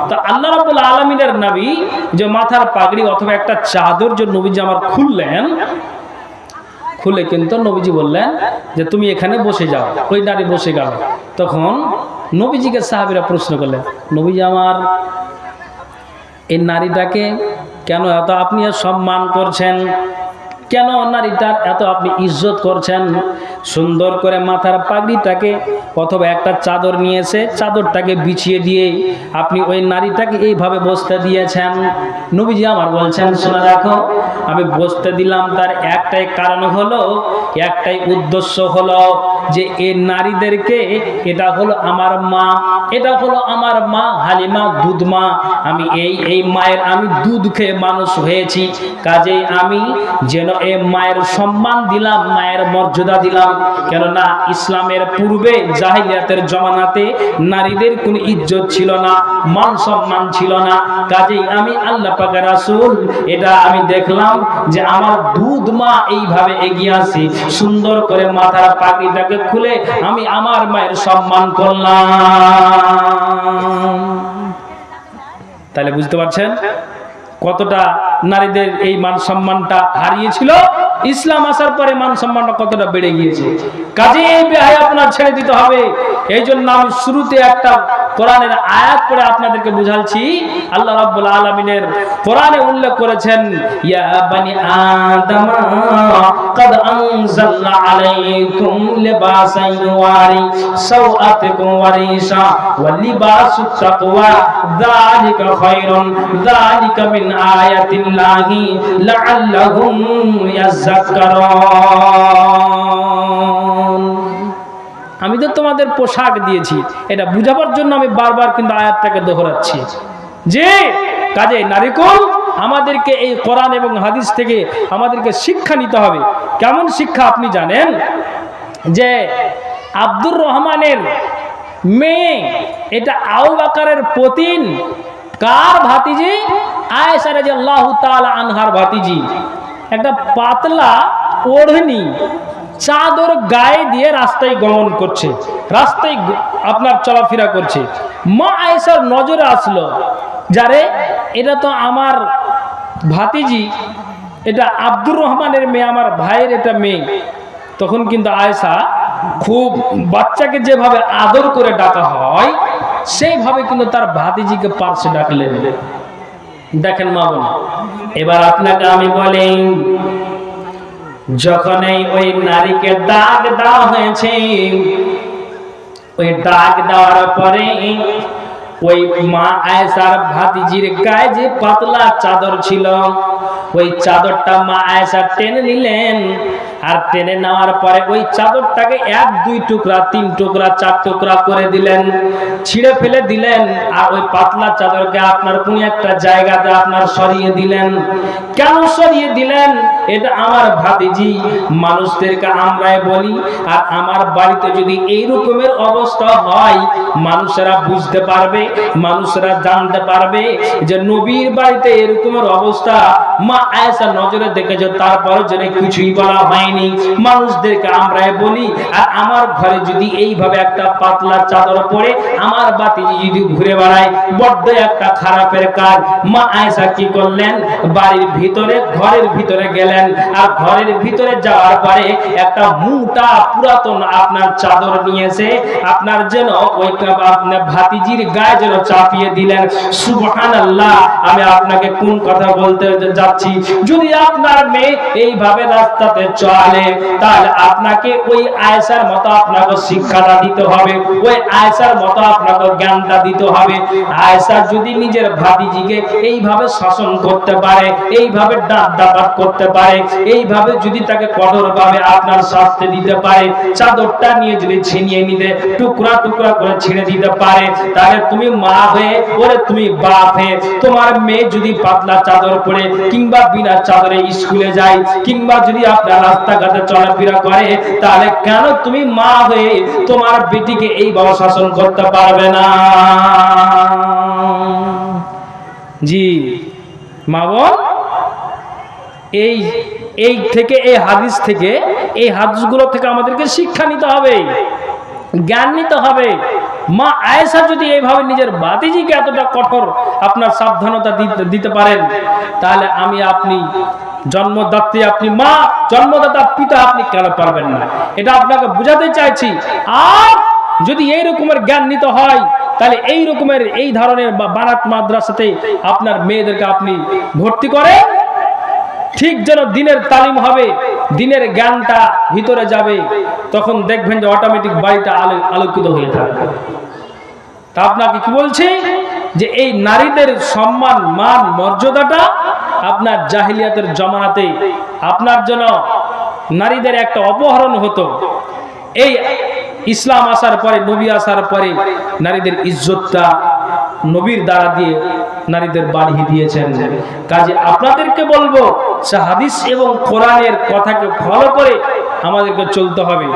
তো আল্লাহ রাব্বুল আলামিনের নবী যে মাথার পাগড়ি অথবা একটা চাদর যে নবীজি আমার খুললেন, খুলে কিন্তু নবীজি বললেন যে তুমি এখানে বসে যাও। ওই নারী বসে গেল। তখন নবীজিকে সাহাবীরা প্রশ্ন করলেন, নবীজি আমার এই নারীটাকে কেন এত আপনি সম্মান করছেন, কেন নারীটার এত আপনি ইজ্জত করছেন? সুন্দর করে মাথার পাগড়িটাকে অথবা একটা চাদর নিয়েছে, চাদরটাকে বিছিয়ে দিয়ে আপনি ওই নারীটাকে এইভাবে বসতে দিয়েছেন। নবীজি আমার বলছেন, শোনা রাখো, আমি বসতে দিলাম তার একটাই কারণ হলো, একটাই উদ্দেশ্য হলো যে এই নারীদেরকে, এটা হলো আমার মা, এটা হলো আমার মা হালিমা, দুধ মা। আমি এই মায়ের আমি দুধ খেয়ে মানুষ হয়েছি, কাজেই আমি যেন এই মায়ের সম্মান দিলাম, মায়ের মর্যাদা দিলাম। কেননা ইসলামের পূর্বে জাহিলিয়াতের জমানাতে নারীদের কোনো ইজ্জত ছিল না, মান সম্মান ছিল না। কাজেই আমি আল্লাহ পাকের রাসূল এটা আমি দেখলাম যে আমার দুধ মা এইভাবে এগিয়ে আসি, সুন্দর করে মাথার পাগড়িটাকে খুলে আমি আমার মায়ের সম্মান করলাম। তাহলে বুঝতে পারছেন কতটা নারীদের এই মান সম্মানটা হারিয়েছিল। ইসলাম আসার পরে মান সম্মানটা কতটা বেড়ে গিয়েছে। কাজে এই বেহায়া আপনার ছেড়ে দিতে হবে। এই জন্য আমি শুরুতে একটা কোরআনের আয়াত পড়ে আপনাদেরকে বুঝাচ্ছি। আল্লাহ রাব্বুল আলামিনের কোরআনে উল্লেখ করেছেন, ইয়া বানি আদম قد انزلنا عليكم لباسا يواري سوءاتكم وريشا ولباس التقوى ذلك خير ذلك من آيات الله لعلهم يذكرون। আমি তো তোমাদের পোশাক দিয়েছি, এটা বুঝাবার জন্য আমি বারবার কিন্তু আয়াতটাকে দোহরাচ্ছি যে কাজে নারীকুল আমাদেরকে এই কোরআন এবং হাদিস থেকে আমাদেরকে শিক্ষা নিতে হবে। কেমন শিক্ষা আপনি জানেন যে আব্দুর রহমানের মেয়ে, এটা আবু বকরের পতিন, কার ভাতিজি? আয়েশা রাদিয়াল্লাহু তাআলা আনহার ভাতিজি। একটা পাতলা ওড়নি চাদর গায়ে দিয়ে রাস্তায় গমন করছে, রাস্তায় আপনার চলাফেরা করছে। মা আয়েশার নজরে আসলো, যারে এটা তো আমার ভাতিজি, এটা আব্দুর রহমানের মেয়ে, আমার ভাইয়ের এটা মেয়ে। তখন কিন্তু আয়েশা খুব বাচ্চাকে যেভাবে আদর করে ডাকা হয় সেইভাবে কিন্তু তার ভাতিজিকে পার্শ্বে ডাকলেন। দেখেন মা বোন, এবার আপনাকে আমি বলি, যখন ওই নারীকে ডাক দেওয়া হয়েছে, ওই ডাক দেওয়ার পরে ওই মা আয়েশার ভাতিজির গায়ে যে পাতলা চাদর ছিল, ওই চাদরটা মা আয়েশা টেনে নিলেন। আর টেনে নেওয়ার পরে ওই চাদরটাকে 1 2 টুকরা 3 টুকরা 4 টুকরা করে দিলেন, ছিঁড়ে ফেলে দিলেন। আর ওই পাতলা চাদরকে আপনার কোন একটা জায়গাতে আপনার সরিয়ে দিলেন। কেন সরিয়ে দিলেন? এটা আমার ভাতিজি, মানুষদেরকে আমরাই বলি। আর আমার বাড়িতে যদি এই রকমের অবস্থা হয়, মানুষেরা বুঝতে পারবে, মানুষেরা জানতে পারবে যে নবীর বাড়িতে এরকমের অবস্থা। মা আয়েশা নজরে দেখেছে, তারপরে যেন কিছুই বলা হয়নি। মানুষদেরকে আমরাই বলি। আর আমার ঘরে যদি এইভাবে একটা পাতলা চাদর পরে আমার বাতিজি যদি ঘুরে বেড়ায়, বড্ড একটা খারাপের কাজ। মা আয়েশা কি করলেন? বাড়ির ভিতরে, ঘরের ভিতরে গেলেন। আর ঘরের ভিতরে যাওয়ার পরে একটা মোটা পুরাতন আপনার চাদর নিয়েছে, আপনার যেন ওই আপনার ভাতিজির গায়ে যেন চাপিয়ে দিলেন। সুবহানাল্লাহ। আমি আপনাকে কোন কথা বলতে যাচ্ছি, যদি আপনার মেয়ে এইভাবে রাস্তাতে চলে, তাহলে আপনাকে ওই আয়েশার মতো আপনাকে শিক্ষাটা দিতে হবে, ওই আয়েশার মতো আপনাকে জ্ঞানটা দিতে হবে। আয়েশা যদি নিজের ভাতিজিকে এইভাবে শাসন করতে পারে, এইভাবে ডাঁট করতে পারে, এইভাবে যদি তাকে কঠোরভাবে আপনার শাস্তি দিতে পারে, চাদরটা নিয়ে যদি ছিনিয়ে নিতে টুকরা টুকরা করে ছিঁড়ে দিতে পারে, তাহলে তুমি মা হয়ে, ওরে তুমি বাপ হয়ে, তোমার মেয়ে যদি পাতলা চাদর পরে কিংবা বিনা চাদরে স্কুলে যায়, কিংবা যদি আপনার রাস্তাঘাটে চলাফেরা করে, তাহলে কেন তুমি মা হয়ে তোমার বেটিকে এইভাবে শাসন করতে পারবে না? জি মা বোন, এই থেকে, এই হাদিস থেকে, এই হাদিসগুলো থেকে আমাদেরকে শিক্ষা নিতে হবে, জ্ঞান নিতে হবে। মা আয়েশা যদি এইভাবে নিজের ভাতিজিকে এতটা কঠোর আপনার সাবধানতা দিতে পারেন, তাহলে আমি আপনি জন্মদাত্রী, আপনি মা, জন্মদাতা পিতা, আপনি কেন পারবেন না? এটা আপনাকে বোঝাতে চাইছি। আর যদি এই রকমের জ্ঞান নিতে হয়, তাহলে এই রকমের এই ধরনের বানাত মাদ্রাসাতে আপনার মেয়েদেরকে আপনি ভর্তি করেন, ঠিক যেন দিনের তালিম হবে, দিনের জ্ঞানটা ভিতরে যাবে, তখন দেখবেন যে অটোমেটিক বাড়িটা আলোকিত হয়ে থাকবে। তা আপনাকে কি বলছি, যে এই নারীদের সম্মান, মান, মর্যাদাটা আপনার জাহিলিয়াতের জমানাতে আপনার জন্য নারীদের একটা অপহরণ হতো। এই ইসলাম আসার পরে, নবী আসার পরে নারীদের ইজ্জতটা নবীর দ্বারা দিয়ে নারীদের বাড়িয়ে দিয়েছেন। কাজে আপনাদেরকে বলবো, হাদিস এবং কোরআনের কথাকে ফলো করে আমাদেরকে চলতে হবে।